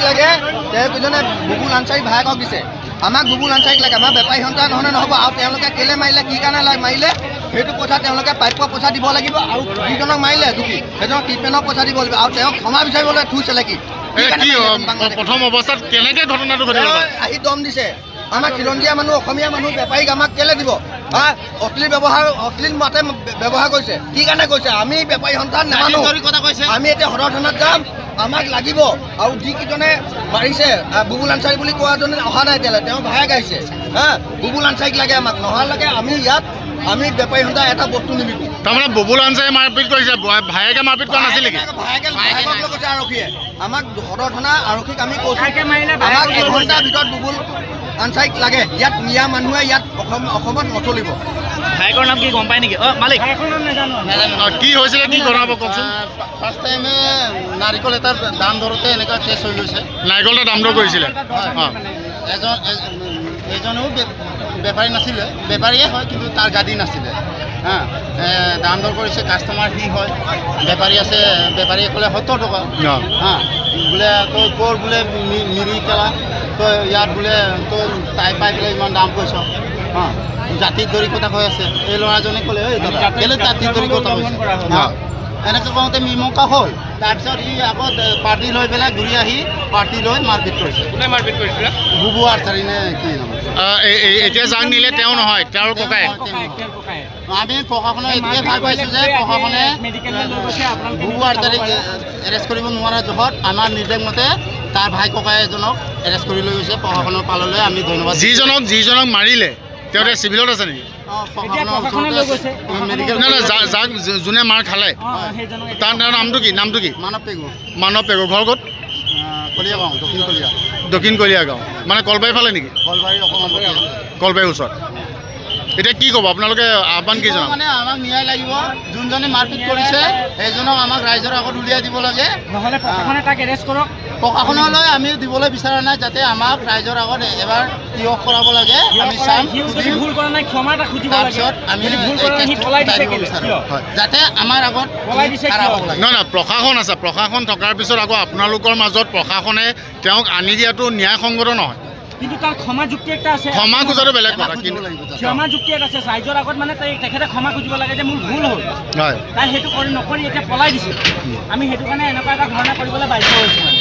লাগে তেওঁকেইজনে বুবুল আনচাৰী ভায়েকক দিছে আমাক বুবুল আনচাৰীক লাগে আমাৰ বেপাৰী সন্তান নহ'লে নহ'ব আৰু তেওঁলোকে কেলে মাৰিলে কি কাৰণে মাৰিলে সেইটো পইচা তেওঁলোকে পাইপৰ পইচা দিব লাগিব আৰু যিজনক মাৰিলে দুখী সেইজনক ট্ৰিটমেণ্টৰ পইচা দিব লাগিব আৰু তেওঁক ক্ষমা বিচাৰিবলৈ থৈছিলে কি প্ৰথম অৱস্থাত কেনেকৈ ঘটনাটো ঘটিল আহি দম দিছে আমাক খিলঞ্জীয়া মানুহ অসমীয়া মানুহ বেপাৰীক আমাক কেলে দিব অশ্লীল মাতে ব্যৱহাৰ কৰিছে কি কাৰণে কৈছে আমি বেপাৰী সন্তান নামানো আমি এতিয়া সদৰ থানাত যাম আমাক লাগিব আৰু যিকেইজনে মাৰিছে বুবুল আনচাৰী বুলি কোৱাজনে অহা নাই এতিয়ালৈ তেওঁ ভায়েক আহিছে বুবুল আনচাৰীক লাগে আমাক নহালৈকে আমি ইয়াত আমি বেপাৰী সন্তান এটা বস্তু নিবিকো তাৰমানে বুবুল আনচাৰী মাৰপিট কৰিছে ভায়েকে মাৰপিট কৰা নাছিল নেকি ভায়েকক কৈছে আৰক্ষীয়ে আমাক সদৰ থানা আৰক্ষীক আমি কৈছো আমাক এঘণ্টাৰ ভিতৰত বুবুল আনচাৰীক লাগে ইয়াত মিয়া মানুহে ইয়াত অসমত নচলিব ভাইকৰ নাম কি গম পায় নেকি মালিক কি হৈছিলে কি জনাব কওকচোন ফাৰ্ষ্ট টাইমে নাৰিকল এটাৰ দাম ধৰোঁতে এনেকুৱা কেছ হৈ গৈছে নাৰিকল এটা দাম দৰ কৰিছিলে এজনেও বেপাৰী নাছিলে বেপাৰীয়ে হয় কিন্তু তাৰ গাড়ী নাছিলে দাম দৰ কৰিছে কাষ্টমাৰ সি হয় বেপাৰী আছে বেপাৰীয়ে ক'লে 70 টকা বোলে তই ক'ৰ বোলে মিৰি পেলা তই ইয়াত বোলে তই তাই পাই পেলাই ইমান দাম কৈছ জাতিৰ দৰি কথা কৈ আছে এই ল'ৰাজনে ক'লে কেলে জাতিৰ দৰি কথা কৈছে এনেকৈ কওঁতে মীমাংসা হ'ল তাৰপিছত ই আকৌ পাৰ্টি লৈ পেলাই ঘূৰি আহি পাৰ্টি লৈ মাৰপিট কৰিছে কোনে মাৰপিট কৰিছিলে বুবু আনচাৰী নে কি নাম এতিয়া যাক নিলে তেওঁ নহয় তেওঁৰ ককায়েক আমি প্ৰশাসনক এইটোৱে ভাল পাইছোঁ যে প্ৰশাসনে বুবু আনচাৰীক এৰেষ্ট কৰিব নোৱাৰা জহত আমাৰ নিৰ্দেশ মতে তাৰ ভাই ককাই এজনক এৰেষ্ট কৰি লৈ গৈছে প্ৰশাসনৰ পাললৈ আমি ধন্যবাদ যিজনক মাৰিলে তেওঁ চিভিলত আছে নেকি যাক যোনে মাৰ খালে তাৰ নামটো কি মানৱ পেগু ঘৰ ক'ত কলিয়াগাঁও দক্ষিণ কলীয়া গাঁও মানে কলবাৰী ফালে নেকি কলবাৰীৰ ওচৰত এতিয়া কি ক'ব আপোনালোকে আহ্বান কি জনাব মানে আমাক ন্যায় লাগিব যোনজনে মাৰপিট কৰিছে সেইজনক আমাক ৰাইজৰ আগত উলিয়াই দিব লাগে নহ'লে প্ৰশাসনে তাক এৰেষ্ট কৰক প্ৰশাসনলৈ আমি দিবলৈ বিচৰা নাই যাতে আমাক ৰাইজৰ আগত এবাৰ তিয়হ কৰাব লাগে আমি চাম ভুল কৰা নাই ক্ষমা এটা খুজিব লাগে তাৰপিছত আমি যাতে আমাৰ আগত নহয় প্ৰশাসন আছে প্ৰশাসন থকাৰ পিছত আকৌ আপোনালোকৰ মাজত প্ৰশাসনে তেওঁক আনি দিয়াটো ন্যায়সংগত নহয় কিন্তু তাৰ ক্ষমা যুক্তি এটা আছে ক্ষমা খোজাটো বেলেগ কথা কিন্তু ক্ষমা যুক্তি এটা আছে ৰাইজৰ আগত মানে তেখেতে ক্ষমা খুজিব লাগে যে মোৰ ভুল হ'ল তাই সেইটো নকৰি এতিয়া পলাই দিছে আমি সেইটো কাৰণে এনেকুৱা এটা ঘটনা কৰিবলৈ বাধ্য হৈছোঁ মানে